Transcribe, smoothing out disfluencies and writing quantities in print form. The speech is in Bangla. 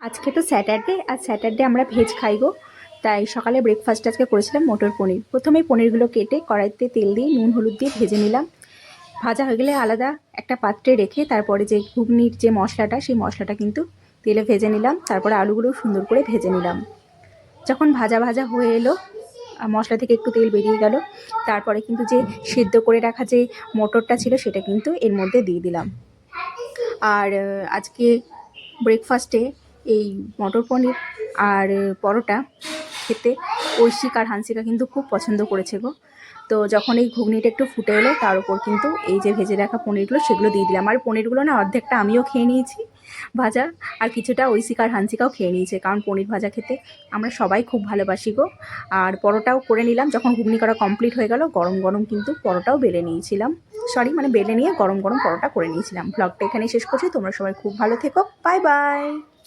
আজকে তো স্যাটারডে, আর স্যাটারডে আমরা ভেজ খাই গো। তাই সকালে ব্রেকফাস্ট আজকে করেছিলাম মটর পনির। প্রথমেই পনিরগুলো কেটে কড়াইতে তেল দিয়ে নুন হলুদ দিয়ে ভেজে নিলাম। ভাজা হয়ে গেলে আলাদা একটা পাত্রে রেখে তারপরে যে ঘুগনির যে মশলাটা, সেই মশলাটা কিন্তু তেলে ভেজে নিলাম। তারপরে আলুগুলো সুন্দর করে ভেজে নিলাম। যখন ভাজা ভাজা হয়ে এলো, মশলা থেকে একটু তেল বেরিয়ে গেল, তারপরে কিন্তু যে সেদ্ধ করে রাখা যে মটরটা ছিল সেটা কিন্তু এর মধ্যে দিয়ে দিলাম। আর আজকে ব্রেকফাস্টে এই মটর পনির আর পরোটা খেতে ঐশিক আর হান্সিকা কিন্তু খুব পছন্দ করেছে গো। তো যখন এই ঘুগনিটা একটু ফুটে এলো, তার উপর কিন্তু এই যে ভেজে রাখা পনিরগুলো সেগুলো দিয়ে দিলাম। আর পনিরগুলো না অর্ধেকটা আমিও খেয়ে নিয়েছি ভাজা, আর কিছুটা ঐশিক আর হান্সিকাও খেয়ে নিয়েছে, কারণ পনির ভাজা খেতে আমরা সবাই খুব ভালোবাসি গো। আর পরোটাও করে নিলাম। যখন ঘুগনি করা কমপ্লিট হয়ে গেল, গরম গরম কিন্তু পরোটাও বেলে নিয়েছিলাম। বেলে নিয়ে গরম গরম পরোটা করে নিয়েছিলাম। ব্লগটা এখানেই শেষ করছি। তোমরা সবাই খুব ভালো থেকো। Bye bye.